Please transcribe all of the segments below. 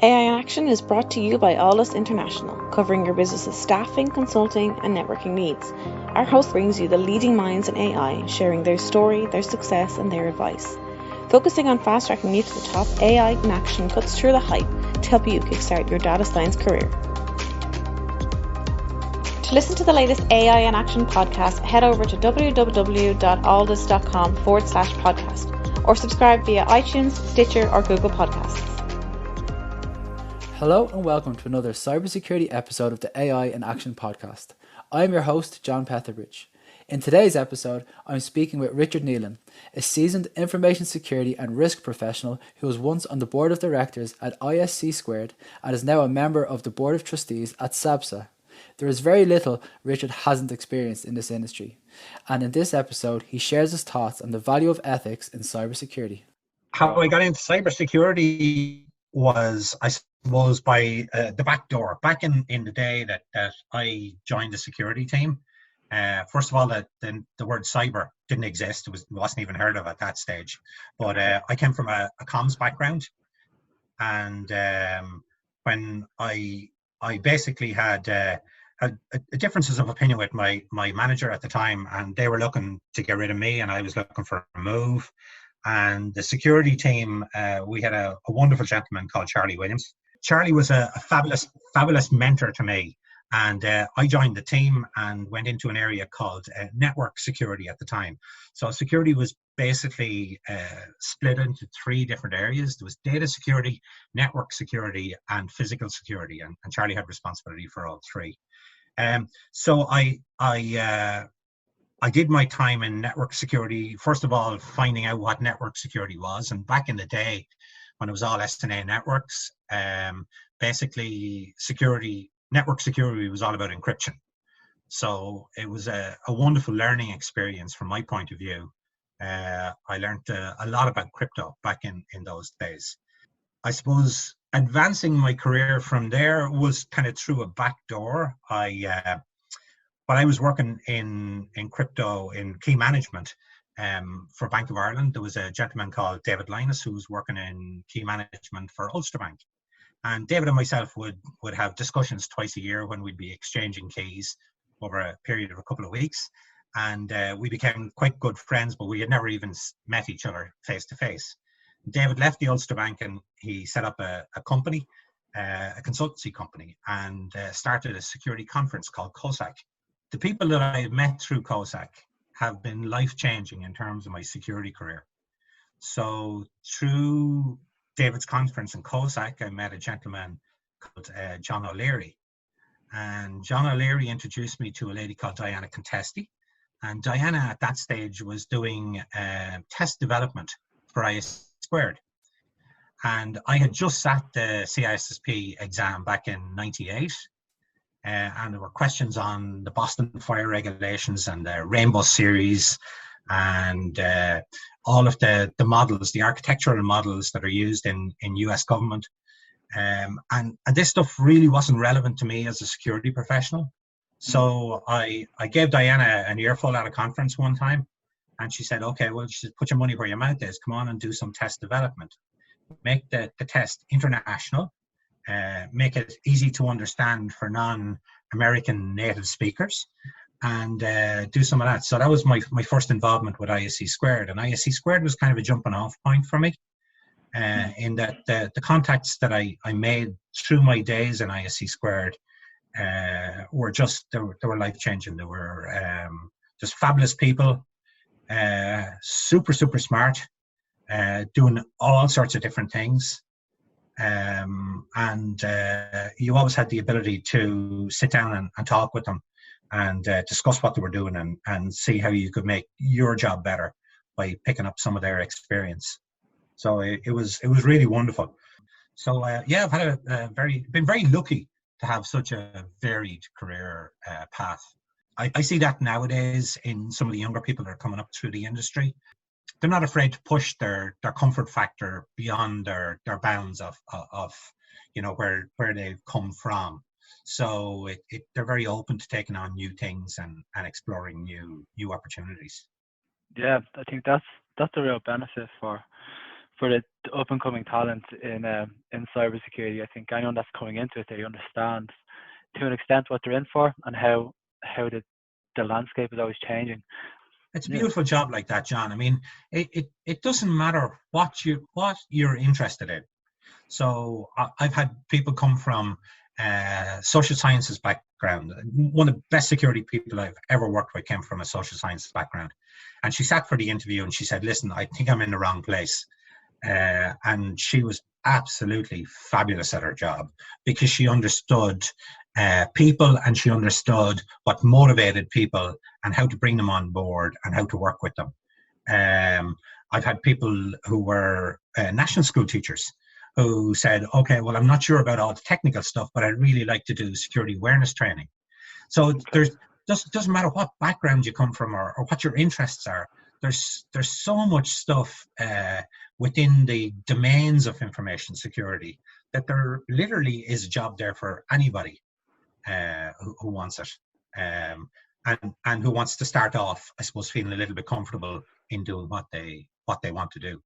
AI in Action is brought to you by Alldus International, covering your business's staffing, consulting, and networking needs. Our host brings you the leading minds in AI, sharing their story, their success, and their advice. Focusing on fast-tracking you to the top, AI in Action cuts through the hype to help you kickstart your data science career. To listen to the latest AI in Action podcast, head over to www.alldus.com/podcast or subscribe via iTunes, Stitcher, or Google Podcasts. Hello and welcome to another cybersecurity episode of the AI in Action podcast. I am your host, John Petherbridge. In today's episode, I'm speaking with Richard Nealon, a seasoned information security and risk professional who was once on the board of directors at ISC² and is now a member of the board of trustees at SABSA. There is very little Richard hasn't experienced in this industry, and in this episode, he shares his thoughts on the value of ethics in cybersecurity. How I got into cybersecurity was, I suppose, by the back door. Back in the day that I joined the security team, first of all, the word cyber didn't exist. It wasn't even heard of at that stage. But I came from a comms background, and when I basically had differences of opinion with my manager at the time, and they were looking to get rid of me, and I was looking for a move. And the security team, we had a wonderful gentleman called Charlie Williams. Charlie was a fabulous mentor to me. And I joined the team and went into an area called network security at the time. So security was basically split into three different areas. There was data security, network security, and physical security. And Charlie had responsibility for all three. So I did my time in network security, first of all, finding out what network security was. And back in the day, when it was all SNA networks, basically network security was all about encryption. So it was a wonderful learning experience from my point of view. I learned a lot about crypto back in those days. I suppose advancing my career from there was kind of through a back door. When I was working in crypto in key management for Bank of Ireland, there was a gentleman called David Linus who was working in key management for Ulster Bank. And David and myself would have discussions twice a year when we'd be exchanging keys over a period of a couple of weeks. And we became quite good friends, but we had never even met each other face to face. David left the Ulster Bank and he set up a company, a consultancy company, and started a security conference called COSAC. The people that I have met through COSAC have been life-changing in terms of my security career. So through David's conference in COSAC, I met a gentleman called John O'Leary. And John O'Leary introduced me to a lady called Diana Contesti. And Diana at that stage was doing test development for ISC². And I had just sat the CISSP exam back in '98. And there were questions on the Boston Fire regulations and the Rainbow series and all of the models, the architectural models that are used in US government. And this stuff really wasn't relevant to me as a security professional. So I gave Diana an earful at a conference one time, and she said, okay, well, just put your money where your mouth is. Come on and do some test development. Make the test international. Make it easy to understand for non-American native speakers, and do some of that. So that was my first involvement with ISC². And ISC² was kind of a jumping off point for me, in that the contacts that I made through my days in ISC² were life-changing. They were just fabulous people, super smart, doing all sorts of different things. And you always had the ability to sit down and talk with them and discuss what they were doing and see how you could make your job better by picking up some of their experience. So it was really wonderful. So yeah, I've had been very lucky to have such a varied career path. I see that nowadays in some of the younger people that are coming up through the industry. They're not afraid to push their comfort factor beyond their bounds of where they've come from. So they're very open to taking on new things and exploring new opportunities. Yeah, I think that's a real benefit for for the up and coming talent in cybersecurity. I think anyone that's coming into it, they understand to an extent what they're in for and how the landscape is always changing. It's a beautiful job like that, John. I mean, it doesn't matter what you're interested in. So I've had people come from social sciences background. One of the best security people I've ever worked with came from a social sciences background. And she sat for the interview and she said, listen, I think I'm in the wrong place. And she was absolutely fabulous at her job because she understood people, and she understood what motivated people and how to bring them on board and how to work with them. I've had people who were national school teachers who said, okay, well, I'm not sure about all the technical stuff, but I'd really like to do security awareness training. So doesn't matter what background you come from or what your interests are. There's so much stuff within the domains of information security that there literally is a job there for anybody who wants it, and who wants to start off, I suppose, feeling a little bit comfortable in doing what they want to do.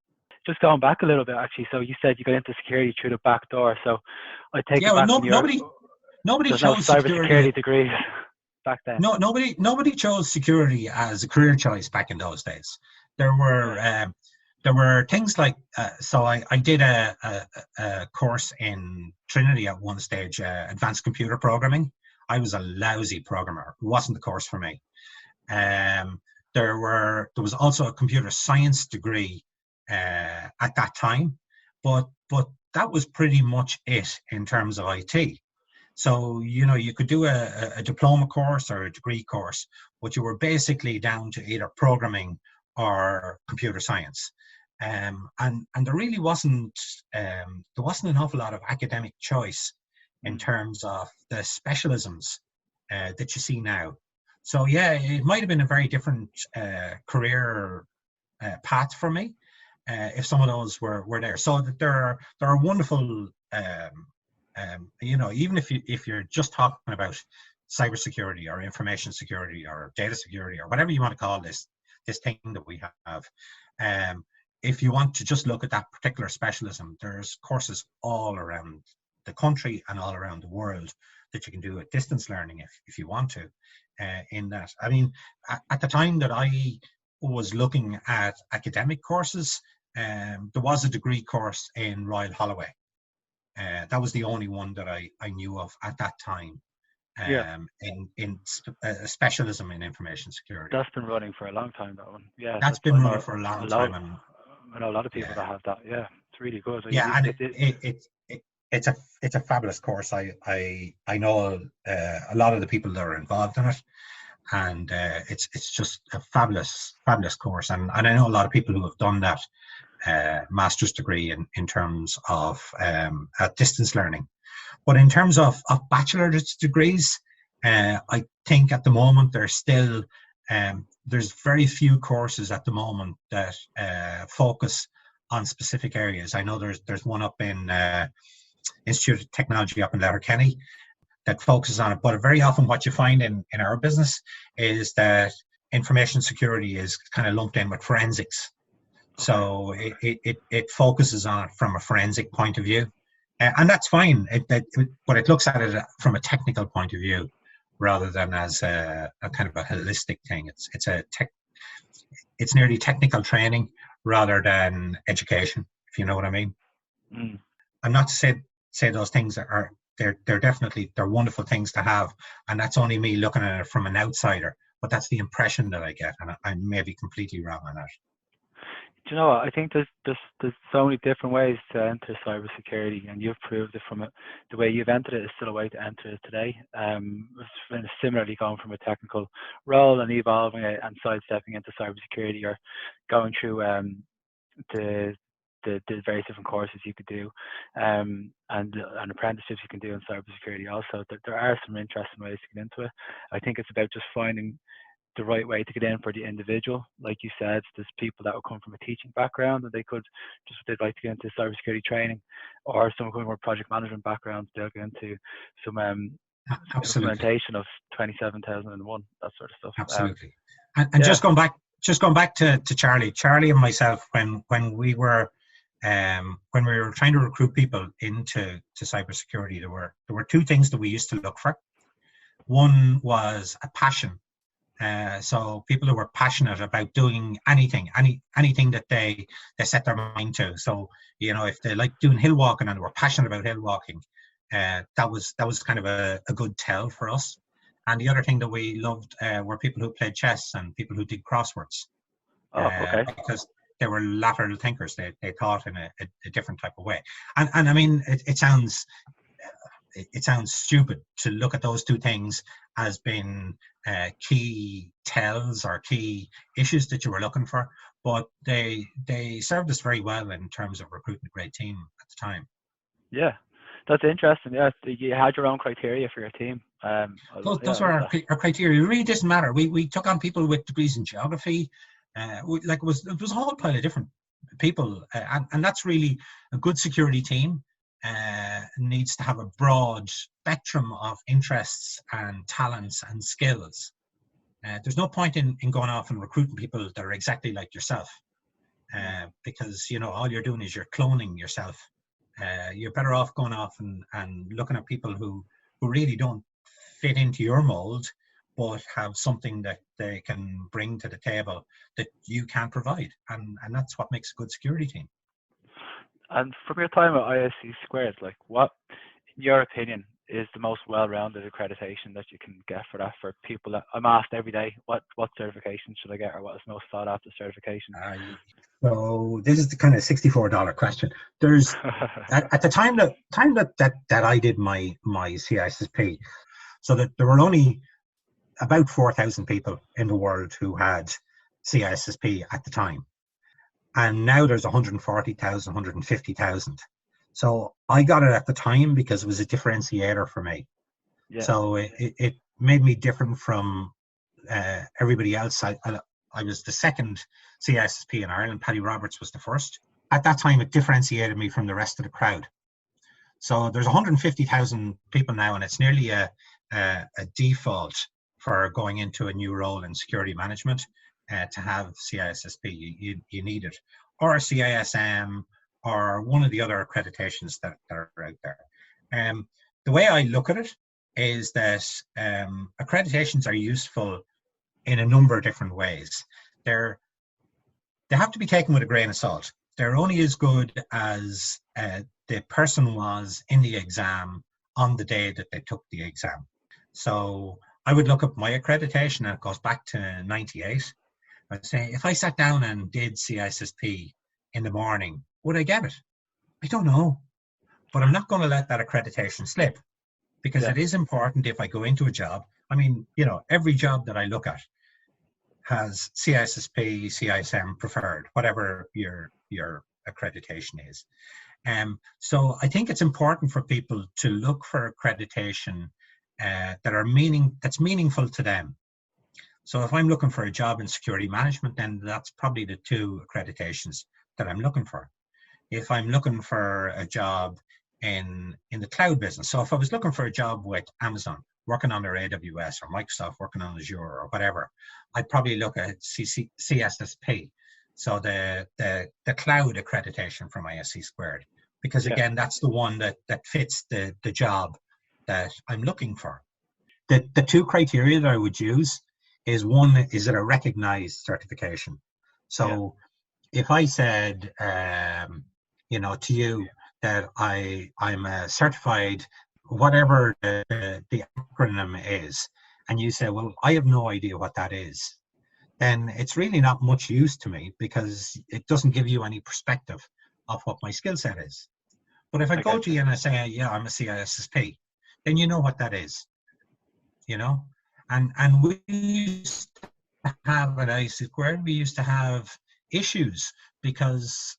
Just going back a little bit, actually. So you said you got into security through the back door. So I take it back. Nobody chose no cybersecurity degrees back then. No, nobody chose security as a career choice back in those days. There were things like so I did a course in Trinity at one stage, advanced computer programming. I was a lousy programmer. It wasn't the course for me. There was also a computer science degree at that time, but that was pretty much it in terms of IT. So, you could do a diploma course or a degree course, but you were basically down to either programming or computer science. And there really wasn't an awful lot of academic choice in terms of the specialisms that you see now. So yeah, it might have been a very different career path for me if some of those were there. So that there are wonderful, even if you're just talking about cybersecurity or information security or data security or whatever you want to call this thing that we have. If you want to just look at that particular specialism, there's courses all around the country and all around the world that you can do at distance learning if you want to. In that, I mean, at the time that I was looking at academic courses, there was a degree course in Royal Holloway. That was the only one that I knew of at that time. In a specialism in information security. That's been running for a long time, that one. Yeah, that's been running for a long time. And I know a lot of people that have that. Yeah, it's really good. Yeah, and it's a fabulous course. I know a lot of the people that are involved in it, and it's just a fabulous course. And I know a lot of people who have done that master's degree in terms of distance learning. But in terms of bachelor's degrees, I think at the moment there's very few courses at the moment that focus on specific areas. I know there's one up in Institute of Technology up in Letterkenny that focuses on it, but very often what you find in our business is that information security is kind of lumped in with forensics. So it focuses on it from a forensic point of view. And that's fine, but it looks at it from a technical point of view rather than as a kind of a holistic thing. It's nearly technical training rather than education, if you know what I mean. I'm not to say those things they're definitely wonderful things to have, and that's only me looking at it from an outsider. But that's the impression that I get, and I may be completely wrong on that. Do you know what? I think there's so many different ways to enter cybersecurity, and you've proved it the way you've entered it is still a way to enter it today. It's similarly going from a technical role and evolving it and sidestepping into cybersecurity, or going through the various different courses you could do, and apprenticeships you can do in cybersecurity also. There are some interesting ways to get into it. I think it's about just finding the right way to get in for the individual. Like you said, there's people that will come from a teaching background and they'd like to get into cybersecurity training, or someone coming from a project management background, they'll get into some implementation of 27001, that sort of stuff. Absolutely. And just going back to Charlie and myself, when we were when we were trying to recruit people into cybersecurity, there were two things that we used to look for. One was a passion. So people who were passionate about doing anything that they set their mind to. So, if they like doing hill walking and they were passionate about hill walking, that was kind of a good tell for us. And the other thing that we loved were people who played chess and people who did crosswords. Oh, okay. Because they were lateral thinkers. They thought in a different type of way. And I mean, it sounds stupid to look at those two things as being key tells or key issues that you were looking for, but they served us very well in terms of recruiting a great team at the time. Yeah, that's interesting. Yeah, you had your own criteria for your team. Those were our criteria. It really doesn't matter. We took on people with degrees in geography. It was a whole pile of different people, and that's really a good security team. Needs to have a broad spectrum of interests and talents and skills. There's no point in going off and recruiting people that are exactly like yourself, because all you're doing is you're cloning yourself. You're better off going off and looking at people who really don't fit into your mold, but have something that they can bring to the table that you can't provide, and that's what makes a good security team. And from your time at ISC Squared, like, what, in your opinion, is the most well-rounded accreditation that you can get for that? For people that I'm asked every day, what certification should I get, or what is the most sought-after certification? So this is the kind of $64 question. There's at the time that I did my CISSP, so that there were only about 4,000 people in the world who had CISSP at the time. And now there's 140,000, 150,000. So I got it at the time because it was a differentiator for me. Yeah. So it made me different from everybody else. I was the second CISSP in Ireland. Paddy Roberts was the first. At that time, it differentiated me from the rest of the crowd. So there's 150,000 people now, and it's nearly a default for going into a new role in security management. To have CISSP, you need it, or CISM, or one of the other accreditations that are out there. The way I look at it is that accreditations are useful in a number of different ways. They have to be taken with a grain of salt. They're only as good as the person was in the exam on the day that they took the exam. So I would look up my accreditation, and it goes back to 98. I'd say, if I sat down and did CISSP in the morning, would I get it? I don't know. But I'm not going to let that accreditation slip, because it is important if I go into a job. I mean, every job that I look at has CISSP, CISM preferred, whatever your accreditation is. So I think it's important for people to look for accreditation that's meaningful to them. So if I'm looking for a job in security management, then that's probably the two accreditations that I'm looking for. If I'm looking for a job in the cloud business, so if I was looking for a job with Amazon, working on their AWS, or Microsoft working on Azure, or whatever, I'd probably look at CSSP, so the cloud accreditation from ISC Squared, because again, that's the one that fits the job that I'm looking for. The two criteria that I would use is, one, is it a recognized certification? So if I said, to you that I'm a certified, whatever the acronym is, and you say, well, I have no idea what that is, then it's really not much use to me, because it doesn't give you any perspective of what my skill set is. But if I go to you and I say, yeah, I'm a CISSP, then you know what that is, And we used to have at ISC Squared, we used to have issues, because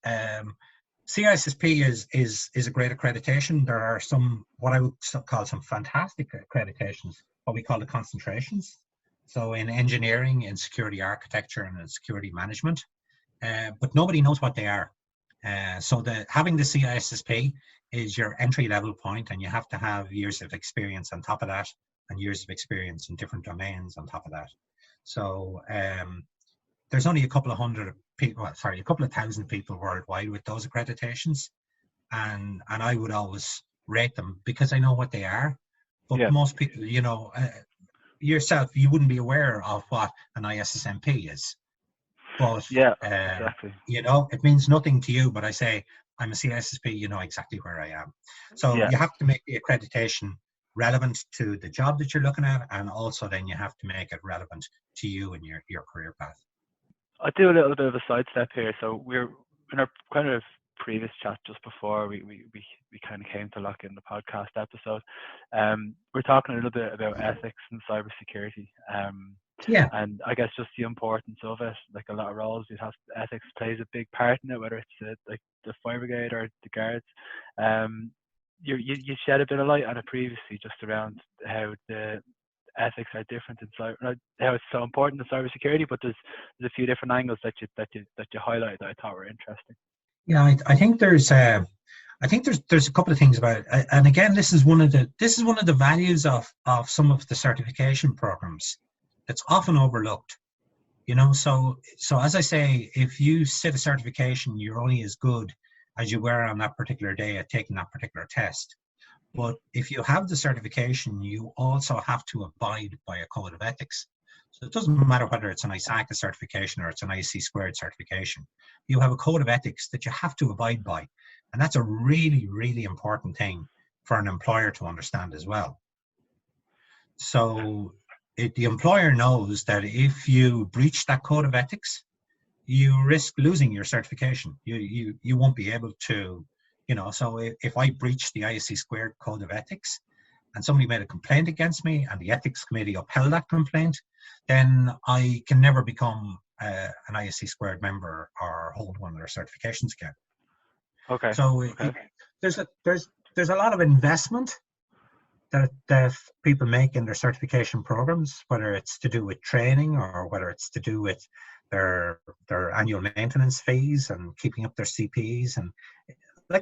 CISSP is a great accreditation. There are some, what I would call some fantastic accreditations, what we call the concentrations. So in engineering, in security architecture, and in security management, but nobody knows what they are. So having the CISSP is your entry level point, and you have to have years of experience on top of that, and years of experience in different domains on top of that. So there's only a couple of hundred people, a couple of thousand people worldwide with those accreditations, and I would always rate them because I know what they are. But most people, yourself, you wouldn't be aware of what an ISSMP is. But exactly. It means nothing to you. But I say I'm a CISSP, you know exactly where I am. So you have to make the accreditation relevant to the job that you're looking at, and also then you have to make it relevant to you and your career path. I'll do a little bit of a sidestep here. So we're in our kind of previous chat just before we kind of came to lock in the podcast episode. We're talking a little bit about ethics and cybersecurity. And I guess just the importance of it. Like a lot of roles, ethics plays a big part in it, whether it's like the fire brigade or the guards. You shed a bit of light on it previously, just around how the ethics are different in cyber, how it's so important in cybersecurity. But there's a few different angles that you highlighted that I thought were interesting. Yeah, I think there's a couple of things about it, and again, this is one of the values of some of the certification programs that's often overlooked. So as I say, if you sit a certification, you're only as good as you were on that particular day at taking that particular test. But if you have the certification, you also have to abide by a code of ethics. So it doesn't matter whether it's an ISACA certification or it's an ISC squared certification. You have a code of ethics that you have to abide by. And that's a really, really important thing for an employer to understand as well. So the employer knows that if you breach that code of ethics, you risk losing your certification. You won't be able to, so if I breach the ISC squared code of ethics and somebody made a complaint against me and the ethics committee upheld that complaint, then I can never become an ISC squared member or hold one of their certifications again. Okay. So there's a lot of investment that people make in their certification programs, whether it's to do with training or whether it's to do with their annual maintenance fees and keeping up their CPs, and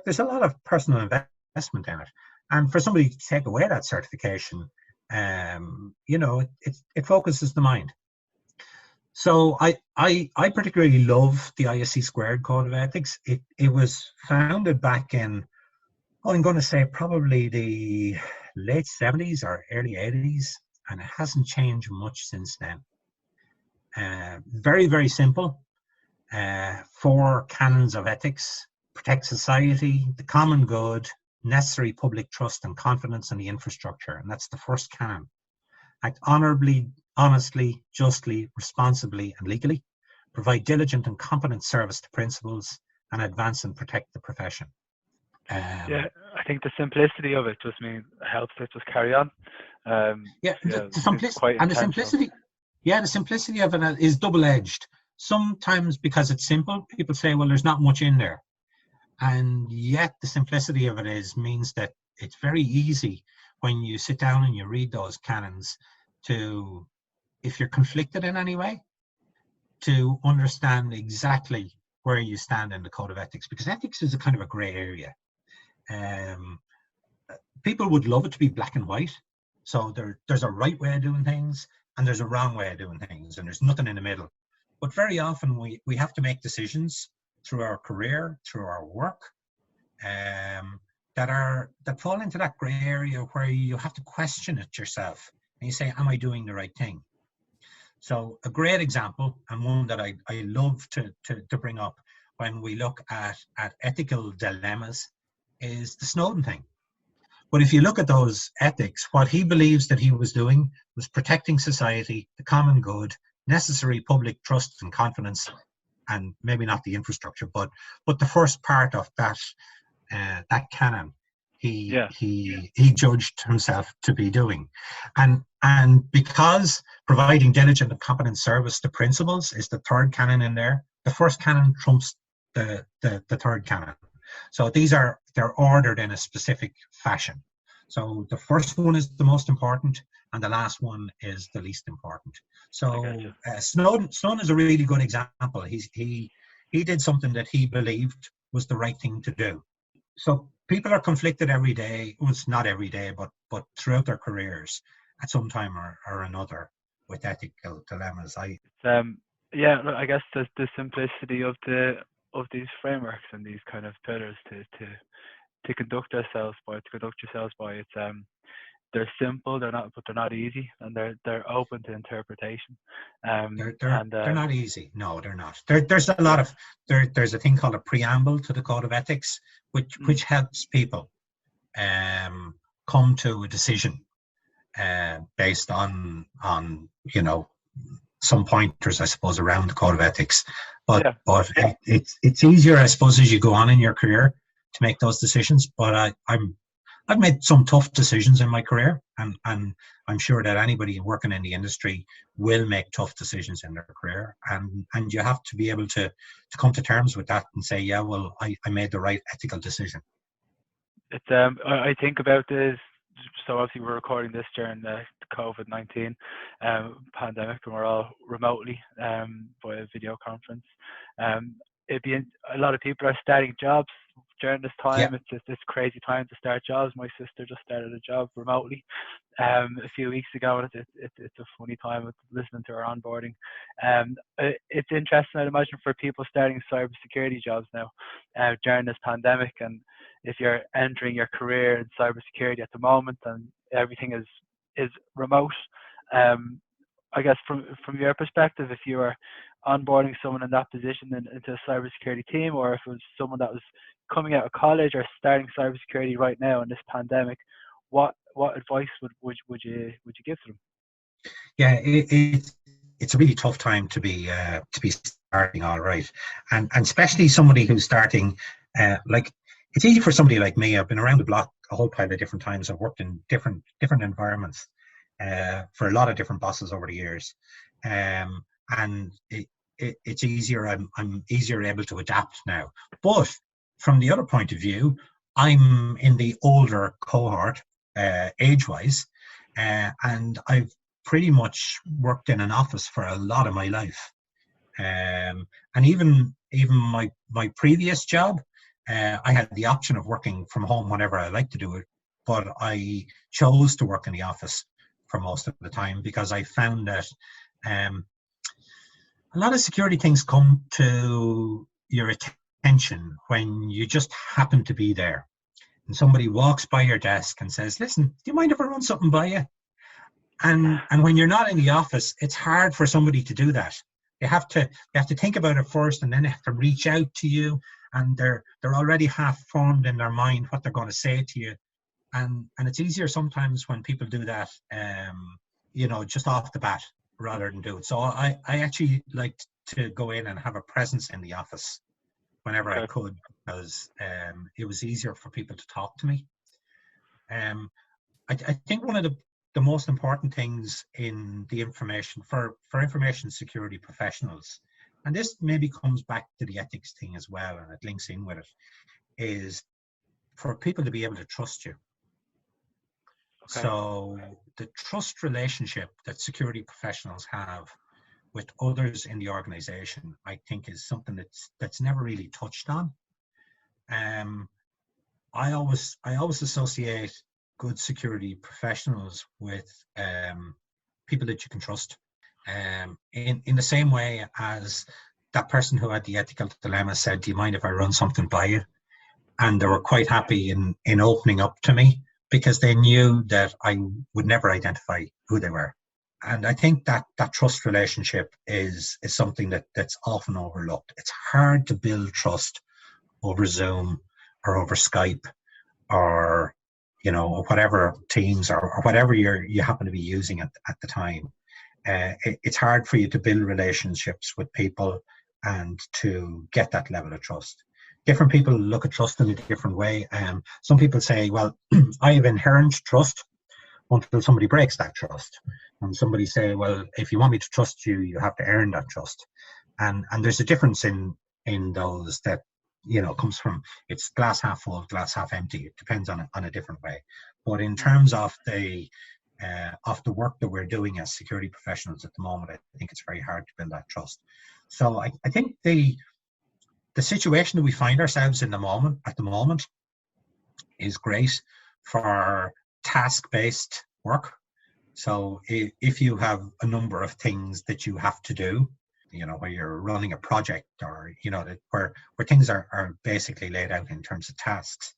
there's a lot of personal investment in it. And for somebody to take away that certification, it focuses the mind. So I particularly love the ISC squared code of ethics. It was founded back in, I'm going to say probably the late 70s or early 80s, and it hasn't changed much since then. Very, very simple. 4 canons of ethics: protect society, the common good, necessary public trust and confidence in the infrastructure. And that's the first canon. Act honorably, honestly, justly, responsibly, and legally. Provide diligent and competent service to principals, and advance and protect the profession. I think the simplicity of it just helps it just carry on. The simplicity of it is double-edged. Sometimes because it's simple, people say, well, there's not much in there. And yet the simplicity of it means that it's very easy when you sit down and you read those canons to, if you're conflicted in any way, to understand exactly where you stand in the code of ethics, because ethics is a kind of a gray area. People would love it to be black and white. So there's a right way of doing things and there's a wrong way of doing things, and there's nothing in the middle. But very often we have to make decisions through our career, through our work, that fall into that gray area where you have to question it yourself and you say, am I doing the right thing? So a great example, and one that I love to bring up when we look at ethical dilemmas, is the Snowden thing. But if you look at those ethics, what he believes that he was doing was protecting society, the common good, necessary public trust and confidence, and maybe not the infrastructure, but the first part of that canon, he judged himself to be doing, and because providing diligent and competent service to principals is the third canon in there, the first canon trumps the third canon. So they're ordered in a specific fashion. So the first one is the most important, and the last one is the least important. So Snowden is a really good example. He did something that he believed was the right thing to do. So people are conflicted every day. Well, it's not every day, but throughout their careers at some time or another with ethical dilemmas. Yeah, look, I guess the simplicity of these frameworks and these kind of pillars to conduct yourselves by. It's they're simple, but they're not easy, and they're open to interpretation. They're not easy. No, they're not. There's a lot Yeah. of there's a thing called a preamble to the code of ethics, which helps people come to a decision based on some pointers, I suppose, around the code of ethics. But Yeah. it's easier, I suppose, as you go on in your career to make those decisions. But I've made some tough decisions in my career, and I'm sure that anybody working in the industry will make tough decisions in their career, and you have to be able to come to terms with that and say, yeah, well, I made the right ethical decision. It's I think about this. So obviously we're recording this during the COVID-19 pandemic, and we're all remotely via video conference. It'd be a lot of people are starting jobs during this time. Yeah. It's just this crazy time to start jobs. My sister just started a job remotely a few weeks ago, and it's a funny time with listening to her onboarding. It's interesting, I'd imagine, for people starting cybersecurity jobs now during this pandemic. And if you're entering your career in cybersecurity at the moment and everything is remote, I guess from your perspective, if you were onboarding someone in that position into a cybersecurity team, or if it was someone that was coming out of college or starting cybersecurity right now in this pandemic, what advice would you give to them? Yeah, it's a really tough time to be starting, all right, and especially somebody who's starting like. It's easy for somebody like me. I've been around the block a whole pile of different times. I've worked in different environments for a lot of different bosses over the years, and it's easier. I'm easier able to adapt now. But from the other point of view, I'm in the older cohort age-wise, and I've pretty much worked in an office for a lot of my life, and even my previous job. I had the option of working from home whenever I like to do it, but I chose to work in the office for most of the time because I found that a lot of security things come to your attention when you just happen to be there. And somebody walks by your desk and says, listen, do you mind if I run something by you? And when you're not in the office, it's hard for somebody to do that. They have to think about it first, and then they have to reach out to you, and they're already half formed in their mind what they're going to say to you. And it's easier sometimes when people do that, just off the bat rather than do it. So I actually liked to go in and have a presence in the office whenever I could, because it was easier for people to talk to me. I think one of the most important things in the information for information security professionals, and this maybe comes back to the ethics thing as well, and it links in with it, is for people to be able to trust you. Okay. So the trust relationship that security professionals have with others in the organization, I think, is something that's never really touched on. I always associate good security professionals with people that you can trust. In the same way as that person who had the ethical dilemma said, do you mind if I run something by you? And they were quite happy in opening up to me because they knew that I would never identify who they were. And I think that trust relationship is something that's often overlooked. It's hard to build trust over Zoom or over Skype or whatever Teams or whatever you happen to be using at the time. It's hard for you to build relationships with people and to get that level of trust. Different people look at trust in a different way. Some people say, well, I have inherent trust until somebody breaks that trust. And somebody say, well, if you want me to trust you, you have to earn that trust. And there's a difference in those that, comes from, it's glass half full, glass half empty. It depends on a different way. But in terms of the work that we're doing as security professionals at the moment, I think it's very hard to build that trust. So I think the situation that we find ourselves at the moment is great for task-based work. So if you have a number of things that you have to do, where you're running a project, or where things are basically laid out in terms of tasks.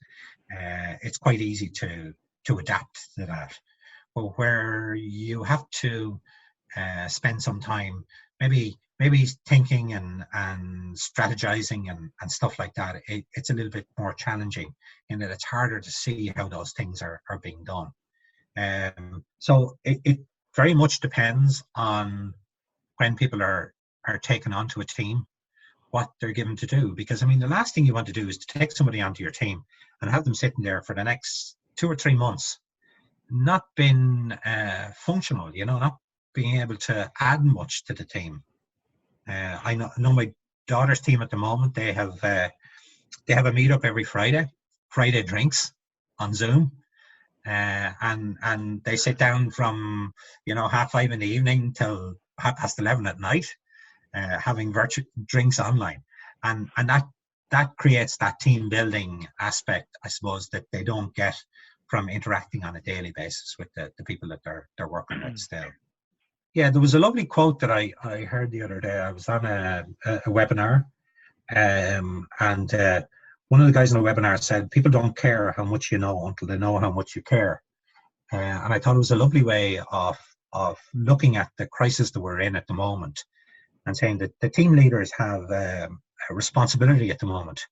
It's quite easy to adapt to that. But where you have to spend some time, maybe thinking and strategizing and stuff like that, it's a little bit more challenging in that it's harder to see how those things are being done. So it very much depends on when people are taken onto a team, what they're given to do. Because the last thing you want to do is to take somebody onto your team and have them sitting there for the next 2 or 3 months, not being functional, not being able to add much to the team. I know my daughter's team at the moment, they have a meetup every Friday drinks on Zoom. And they sit down from 5:30 in the evening till 11:30 at night, having virtual drinks online, and that creates that team building aspect, I suppose, that they don't get from interacting on a daily basis with the people that they're working with still. Yeah, there was a lovely quote that I heard the other day. I was on a webinar, and one of the guys in the webinar said, people don't care how much you know until they know how much you care. And I thought it was a lovely way of looking at the crisis that we're in at the moment, and saying that the team leaders have a responsibility at the moment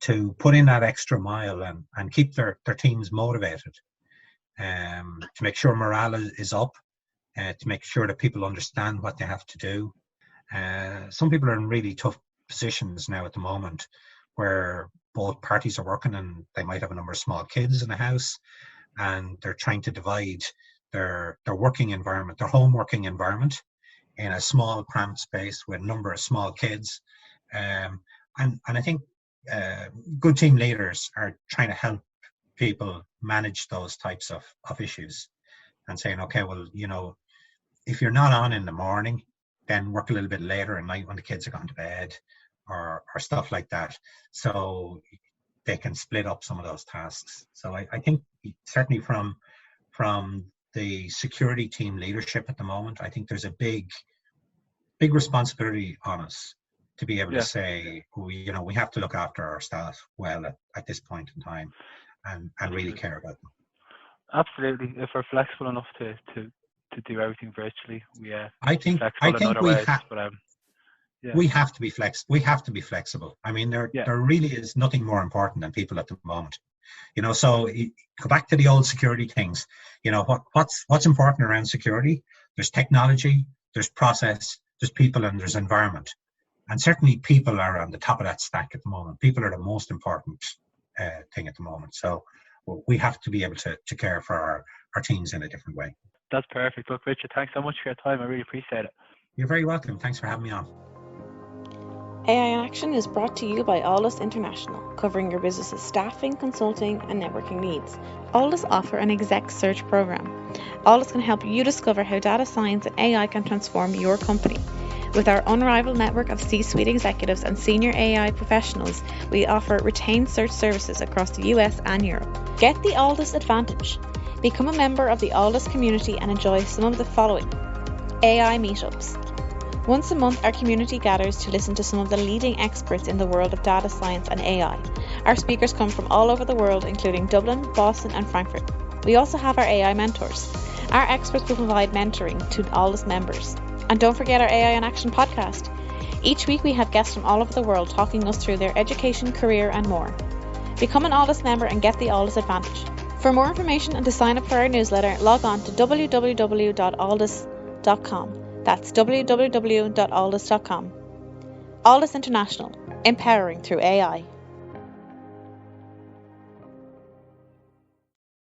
to put in that extra mile and keep their teams motivated, to make sure morale is up, to make sure that people understand what they have to do. Some people are in really tough positions now at the moment, where both parties are working and they might have a number of small kids in the house, and they're trying to divide their working environment, their home working environment, in a small cramped space with a number of small kids. And I think good team leaders are trying to help people manage those types of issues, and saying, okay, well, if you're not on in the morning, then work a little bit later at night when the kids are gone to bed, or stuff like that, so they can split up some of those tasks. So I think certainly from the security team leadership at the moment, I think there's a big responsibility on us to be able to say, we have to look after our staff well at this point in time, and really care about them. Absolutely. If we're flexible enough to do everything virtually, I think we have to be flexible. There really is nothing more important than people at the moment. So go back to the old security things. What's important around security? There's technology, there's process, there's people, and there's environment. And certainly people are on the top of that stack at the moment. People are the most important thing at the moment. So we have to be able to care for our teams in a different way. That's perfect. Look, Richard, thanks so much for your time. I really appreciate it. You're very welcome. Thanks for having me on. AI in Action is brought to you by Alldus International, covering your business's staffing, consulting, and networking needs. Alldus offer an exec search program. Alldus can help you discover how data science and AI can transform your company. With our unrivaled network of C-suite executives and senior AI professionals, we offer retained search services across the US and Europe. Get the Alldus advantage. Become a member of the Alldus community and enjoy some of the following: AI meetups. Once a month, our community gathers to listen to some of the leading experts in the world of data science and AI. Our speakers come from all over the world, including Dublin, Boston, and Frankfurt. We also have our AI mentors. Our experts will provide mentoring to Alldus members. And don't forget our AI in Action podcast. Each week we have guests from all over the world talking us through their education, career, and more. Become an Alldus member and get the Alldus advantage. For more information and to sign up for our newsletter, log on to www.alldus.com. That's www.alldus.com. Alldus International, empowering through AI.